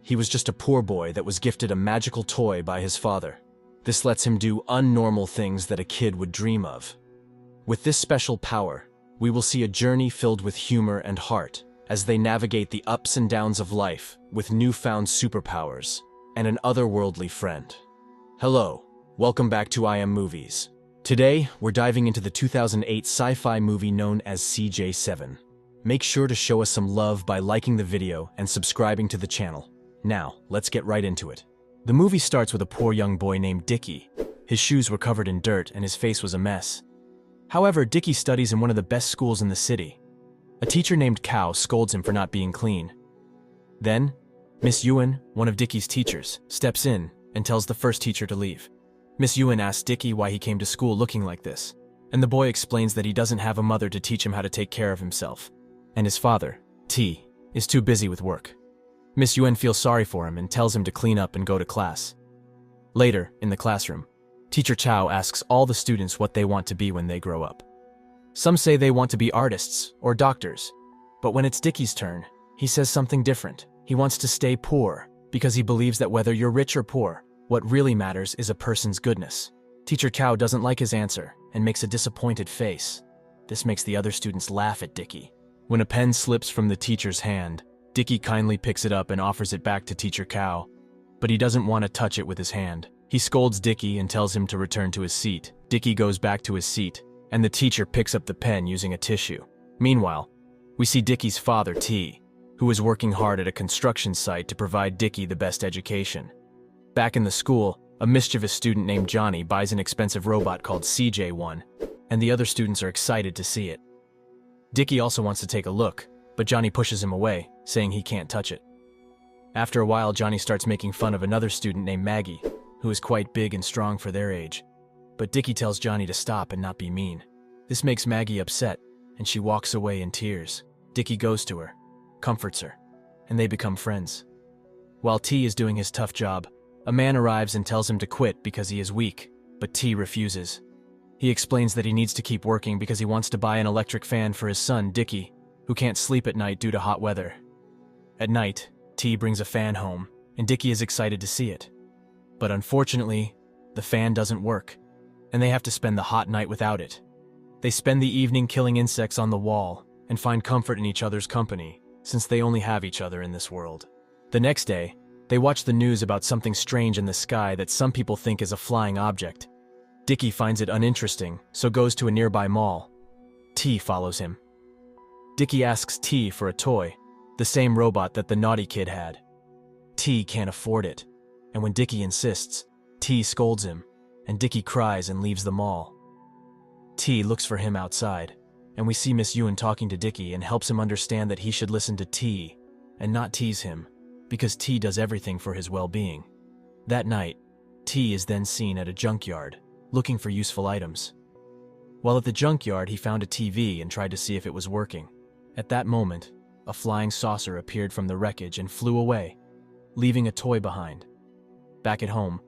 he was just a poor boy that was gifted a magical toy by his father. This lets him do unnormal things that a kid would dream of. With this special power, we will see a journey filled with humor and heart as they navigate the ups and downs of life with newfound superpowers and an otherworldly friend. Hello, welcome back to I Am Movies. Today, we're diving into the 2008 sci-fi movie known as CJ7. Make sure to show us some love by liking the video and subscribing to the channel. Now, let's get right into it. The movie starts with a poor young boy named Dickie. His shoes were covered in dirt and his face was a mess. However, Dickie studies in one of the best schools in the city. A teacher named Cow scolds him for not being clean. Then, Miss Ewan, one of Dickie's teachers, steps in and tells the first teacher to leave. Miss Ewan asks Dickie why he came to school looking like this, and the boy explains that he doesn't have a mother to teach him how to take care of himself, and his father, T, is too busy with work. Miss Ewan feels sorry for him and tells him to clean up and go to class. Later, in the classroom, Teacher Chow asks all the students what they want to be when they grow up. Some say they want to be artists or doctors, but when it's Dickie's turn, he says something different. He wants to stay poor because he believes that whether you're rich or poor, what really matters is a person's goodness. Teacher Chow doesn't like his answer and makes a disappointed face. This makes the other students laugh at Dickie. When a pen slips from the teacher's hand, Dickie kindly picks it up and offers it back to Teacher Chow, but he doesn't want to touch it with his hand. He scolds Dickie and tells him to return to his seat. Dickie goes back to his seat, and the teacher picks up the pen using a tissue. Meanwhile, we see Dickie's father, T, who is working hard at a construction site to provide Dickie the best education. Back in the school, a mischievous student named Johnny buys an expensive robot called CJ1, and the other students are excited to see it. Dickie also wants to take a look, but Johnny pushes him away, saying he can't touch it. After a while, Johnny starts making fun of another student named Maggie, who is quite big and strong for their age. But Dickie tells Johnny to stop and not be mean. This makes Maggie upset, and she walks away in tears. Dickie goes to her, comforts her, and they become friends. While T is doing his tough job, a man arrives and tells him to quit because he is weak, but T refuses. He explains that he needs to keep working because he wants to buy an electric fan for his son, Dickie, who can't sleep at night due to hot weather. At night, T brings a fan home, and Dickie is excited to see it. But unfortunately, the fan doesn't work, and they have to spend the hot night without it. They spend the evening killing insects on the wall and find comfort in each other's company, since they only have each other in this world. The next day, they watch the news about something strange in the sky that some people think is a flying object. Dickie finds it uninteresting, so goes to a nearby mall. T follows him. Dickie asks T for a toy, the same robot that the naughty kid had. T can't afford it, and when Dickie insists, T scolds him, and Dickie cries and leaves the mall. T looks for him outside, and we see Miss Ewan talking to Dickie and helps him understand that he should listen to T and not tease him, because T does everything for his well-being. That night, T is then seen at a junkyard, looking for useful items. While at the junkyard, he found a TV and tried to see if it was working. At that moment, a flying saucer appeared from the wreckage and flew away, leaving a toy behind. Back at home,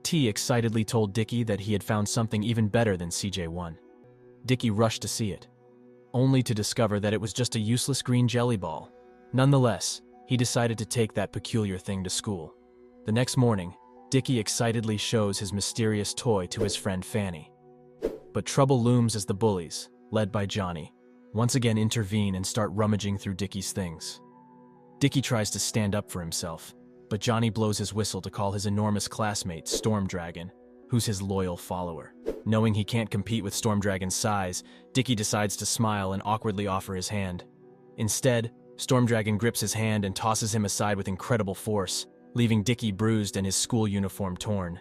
T excitedly told Dickie that he had found something even better than CJ1. Dickie rushed to see it, only to discover that it was just a useless green jelly ball. Nonetheless, he decided to take that peculiar thing to school. The next morning, Dickie excitedly shows his mysterious toy to his friend Fanny. But trouble looms as the bullies, led by Johnny, once again intervene and start rummaging through Dickie's things. Dickie tries to stand up for himself, but Johnny blows his whistle to call his enormous classmate, Storm Dragon, who's his loyal follower. Knowing he can't compete with Storm Dragon's size, Dickie decides to smile and awkwardly offer his hand. Instead, Storm Dragon grips his hand and tosses him aside with incredible force, leaving Dickie bruised and his school uniform torn.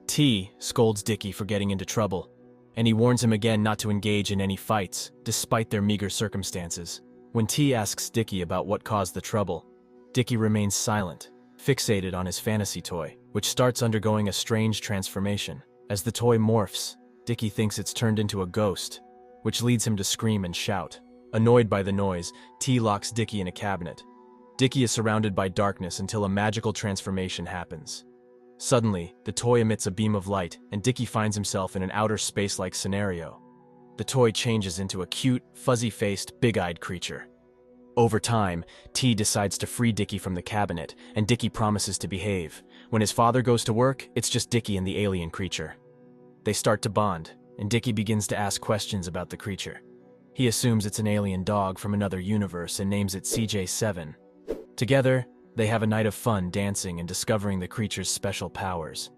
T scolds Dickie for getting into trouble, and he warns him again not to engage in any fights, despite their meager circumstances. When T asks Dickie about what caused the trouble, Dickie remains silent, fixated on his fantasy toy, which starts undergoing a strange transformation. As the toy morphs, Dickie thinks it's turned into a ghost, which leads him to scream and shout. Annoyed by the noise, T locks Dickie in a cabinet. Dickie is surrounded by darkness until a magical transformation happens. Suddenly, the toy emits a beam of light, and Dickie finds himself in an outer space-like scenario. The toy changes into a cute, fuzzy-faced, big-eyed creature. Over time, T decides to free Dickie from the cabinet, and Dickie promises to behave. When his father goes to work, it's just Dickie and the alien creature. They start to bond, and Dickie begins to ask questions about the creature. He assumes it's an alien dog from another universe and names it CJ7. Together, they have a night of fun dancing and discovering the creature's special powers.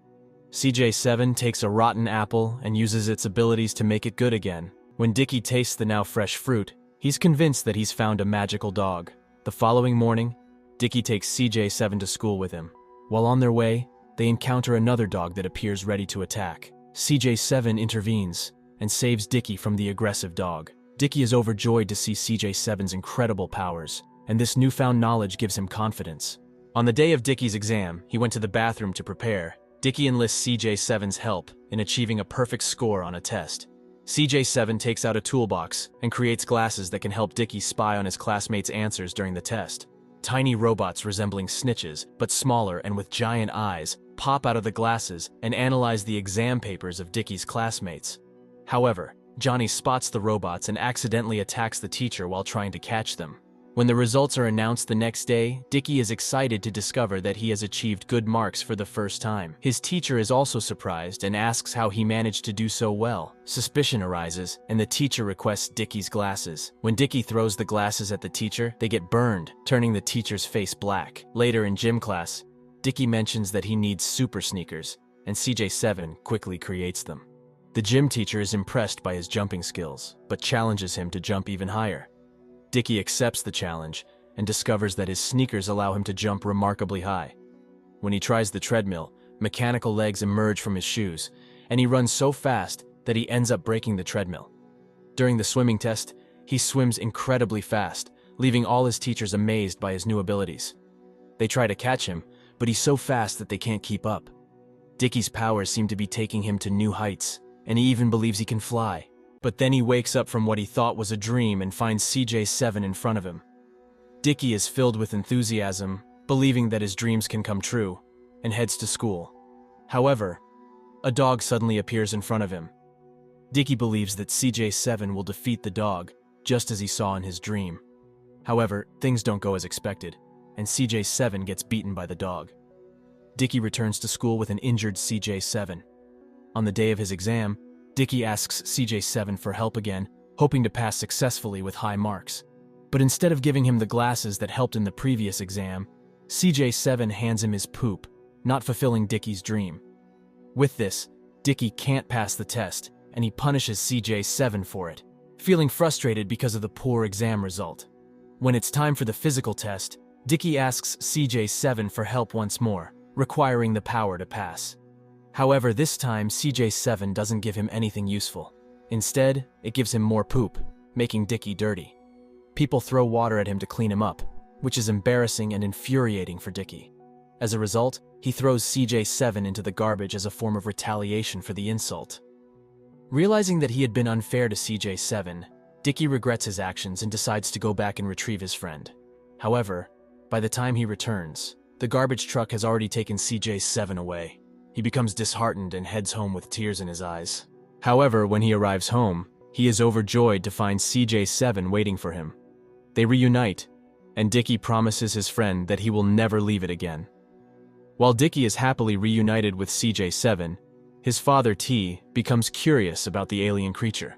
CJ7 takes a rotten apple and uses its abilities to make it good again. When Dickie tastes the now fresh fruit, he's convinced that he's found a magical dog. The following morning, Dickie takes CJ7 to school with him. While on their way, they encounter another dog that appears ready to attack. CJ7 intervenes and saves Dickie from the aggressive dog. Dickie is overjoyed to see CJ7's incredible powers, and this newfound knowledge gives him confidence. On the day of Dickie's exam, he went to the bathroom to prepare. Dickie enlists CJ7's help in achieving a perfect score on a test. CJ7 takes out a toolbox and creates glasses that can help Dickie spy on his classmates' answers during the test. Tiny robots resembling snitches, but smaller and with giant eyes, pop out of the glasses and analyze the exam papers of Dickie's classmates. However, Johnny spots the robots and accidentally attacks the teacher while trying to catch them. When the results are announced the next day, Dickie is excited to discover that he has achieved good marks for the first time. His teacher is also surprised and asks how he managed to do so well. Suspicion arises, and the teacher requests Dickie's glasses. When Dickie throws the glasses at the teacher, they get burned, turning the teacher's face black. Later in gym class, Dickie mentions that he needs super sneakers, and CJ7 quickly creates them. The gym teacher is impressed by his jumping skills, but challenges him to jump even higher. Dickie accepts the challenge and discovers that his sneakers allow him to jump remarkably high. When he tries the treadmill, mechanical legs emerge from his shoes, and he runs so fast that he ends up breaking the treadmill. During the swimming test, he swims incredibly fast, leaving all his teachers amazed by his new abilities. They try to catch him, but he's so fast that they can't keep up. Dickie's powers seem to be taking him to new heights, and he even believes he can fly. But then he wakes up from what he thought was a dream and finds CJ7 in front of him. Dickie is filled with enthusiasm, believing that his dreams can come true, and heads to school. However, a dog suddenly appears in front of him. Dickie believes that CJ7 will defeat the dog, just as he saw in his dream. However, things don't go as expected, and CJ7 gets beaten by the dog. Dickie returns to school with an injured CJ7. On the day of his exam, Dickie asks CJ7 for help again, hoping to pass successfully with high marks. But instead of giving him the glasses that helped in the previous exam, CJ7 hands him his poop, not fulfilling Dickie's dream. With this, Dickie can't pass the test, and he punishes CJ7 for it, feeling frustrated because of the poor exam result. When it's time for the physical test, Dickie asks CJ7 for help once more, requiring the power to pass. However, this time CJ7 doesn't give him anything useful. Instead, it gives him more poop, making Dickie dirty. People throw water at him to clean him up, which is embarrassing and infuriating for Dickie. As a result, he throws CJ7 into the garbage as a form of retaliation for the insult. Realizing that he had been unfair to CJ7, Dickie regrets his actions and decides to go back and retrieve his friend. However, by the time he returns, the garbage truck has already taken CJ7 away. He becomes disheartened and heads home with tears in his eyes. However, when he arrives home, he is overjoyed to find CJ7 waiting for him. They reunite, and Dickie promises his friend that he will never leave it again. While Dickie is happily reunited with CJ7, his father T becomes curious about the alien creature.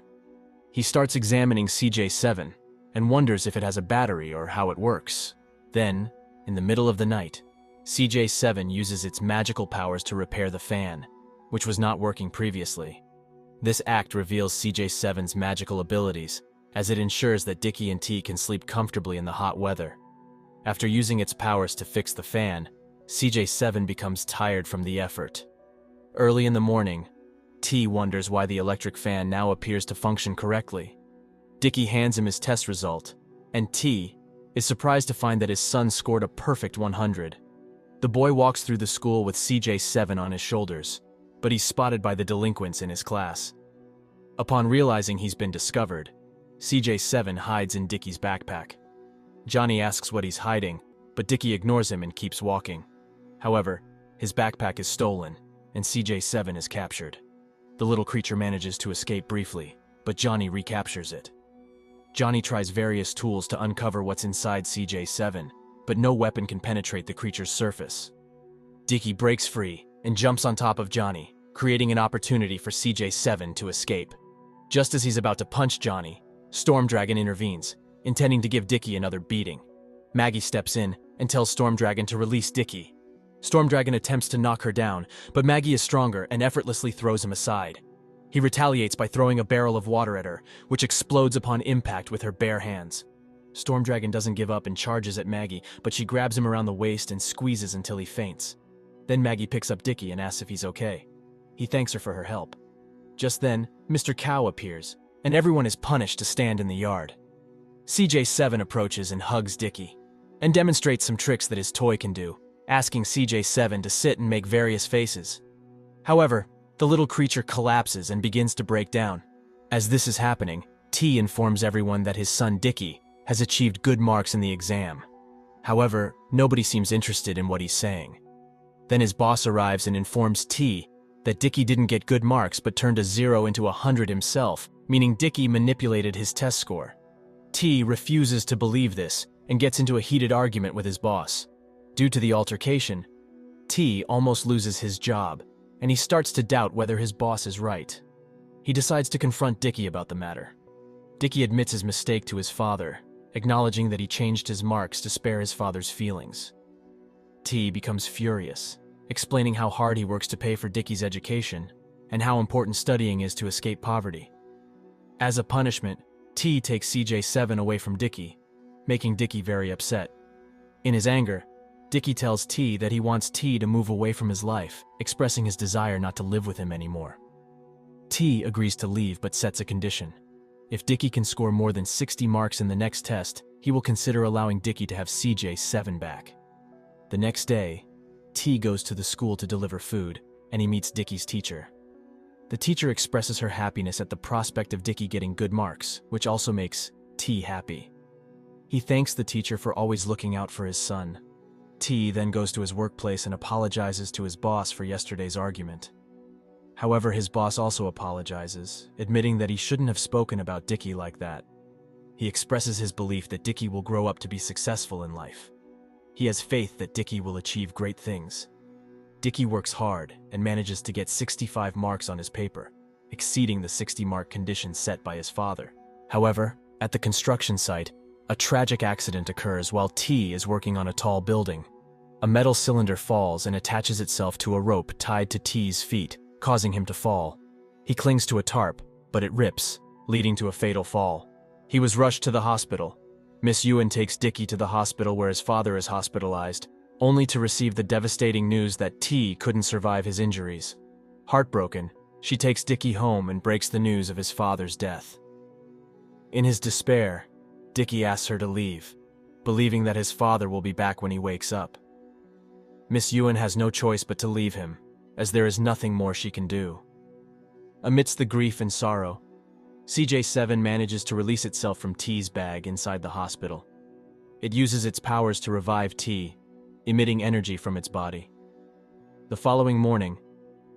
He starts examining CJ7 and wonders if it has a battery or how it works. Then, in the middle of the night, CJ7 uses its magical powers to repair the fan, which was not working previously. This act reveals CJ7's magical abilities, as it ensures that Dickie and T can sleep comfortably in the hot weather. After using its powers to fix the fan, CJ7 becomes tired from the effort. Early in the morning, T wonders why the electric fan now appears to function correctly. Dickie hands him his test result, and T is surprised to find that his son scored a perfect 100. The boy walks through the school with CJ7 on his shoulders, but he's spotted by the delinquents in his class. Upon realizing he's been discovered, CJ7 hides in Dickie's backpack. Johnny asks what he's hiding, but Dickie ignores him and keeps walking. However, his backpack is stolen, and CJ7 is captured. The little creature manages to escape briefly, but Johnny recaptures it. Johnny tries various tools to uncover what's inside CJ7, but no weapon can penetrate the creature's surface. Dickie breaks free and jumps on top of Johnny, creating an opportunity for CJ7 to escape. Just as he's about to punch Johnny, Storm Dragon intervenes, intending to give Dickie another beating. Maggie steps in and tells Storm Dragon to release Dickie. Storm Dragon attempts to knock her down, but Maggie is stronger and effortlessly throws him aside. He retaliates by throwing a barrel of water at her, which explodes upon impact with her bare hands. Storm Dragon doesn't give up and charges at Maggie, but she grabs him around the waist and squeezes until he faints. Then Maggie picks up Dickie and asks if he's okay. He thanks her for her help. Just then, Mr. Cow appears, and everyone is punished to stand in the yard. CJ7 approaches and hugs Dickie, and demonstrates some tricks that his toy can do, asking CJ7 to sit and make various faces. However, the little creature collapses and begins to break down. As this is happening, T informs everyone that his son Dickie has achieved good marks in the exam. However, nobody seems interested in what he's saying. Then his boss arrives and informs T that Dickie didn't get good marks but turned a 0 into 100 himself, meaning Dickie manipulated his test score. T refuses to believe this and gets into a heated argument with his boss. Due to the altercation, T almost loses his job, and he starts to doubt whether his boss is right. He decides to confront Dickie about the matter. Dickie admits his mistake to his father, acknowledging that he changed his marks to spare his father's feelings. T becomes furious, explaining how hard he works to pay for Dickie's education and how important studying is to escape poverty. As a punishment, T takes CJ7 away from Dickie, making Dickie very upset. In his anger, Dickie tells T that he wants T to move away from his life, expressing his desire not to live with him anymore. T agrees to leave but sets a condition. If Dickie can score more than 60 marks in the next test, he will consider allowing Dickie to have CJ7 back. The next day, T goes to the school to deliver food, and he meets Dickie's teacher. The teacher expresses her happiness at the prospect of Dickie getting good marks, which also makes T happy. He thanks the teacher for always looking out for his son. T then goes to his workplace and apologizes to his boss for yesterday's argument. However, his boss also apologizes, admitting that he shouldn't have spoken about Dickie like that. He expresses his belief that Dickie will grow up to be successful in life. He has faith that Dickie will achieve great things. Dickie works hard and manages to get 65 marks on his paper, exceeding the 60-mark condition set by his father. However, at the construction site, a tragic accident occurs while T is working on a tall building. A metal cylinder falls and attaches itself to a rope tied to T's feet, causing him to fall. He clings to a tarp, but it rips, leading to a fatal fall. He was rushed to the hospital. Miss Ewan takes Dickie to the hospital where his father is hospitalized, only to receive the devastating news that T couldn't survive his injuries. Heartbroken, she takes Dickie home and breaks the news of his father's death. In his despair, Dickie asks her to leave, believing that his father will be back when he wakes up. Miss Ewan has no choice but to leave him, as there is nothing more she can do. Amidst the grief and sorrow, CJ7 manages to release itself from T's bag inside the hospital. It uses its powers to revive T, emitting energy from its body. The following morning,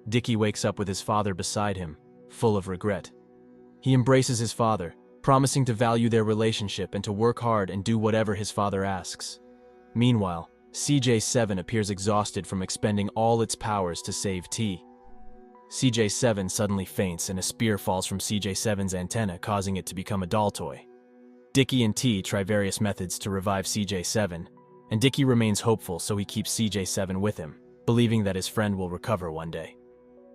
Dickie wakes up with his father beside him, full of regret. He embraces his father, promising to value their relationship and to work hard and do whatever his father asks. Meanwhile, CJ7 appears exhausted from expending all its powers to save T. CJ7 suddenly faints and a spear falls from CJ7's antenna, causing it to become a doll toy. Dickie and T try various methods to revive CJ7, and Dickie remains hopeful, so he keeps CJ7 with him, believing that his friend will recover one day.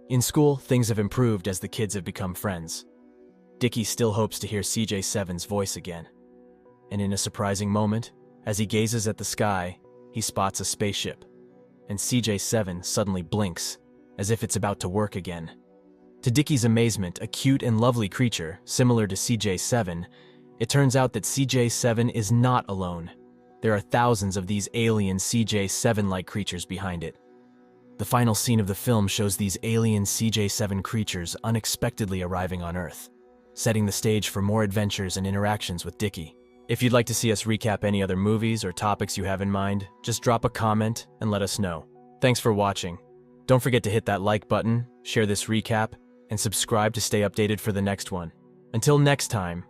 In school, things have improved as the kids have become friends. Dickie still hopes to hear CJ7's voice again. And in a surprising moment, as he gazes at the sky, he spots a spaceship, and CJ7 suddenly blinks, as if it's about to work again. To Dickie's amazement, a cute and lovely creature, similar to CJ7, it turns out that CJ7 is not alone. There are thousands of these alien CJ7-like creatures behind it. The final scene of the film shows these alien CJ7 creatures unexpectedly arriving on Earth, setting the stage for more adventures and interactions with Dickie. If you'd like to see us recap any other movies or topics you have in mind, just drop a comment and let us know. Thanks for watching. Don't forget to hit that like button, share this recap, and subscribe to stay updated for the next one. Until next time,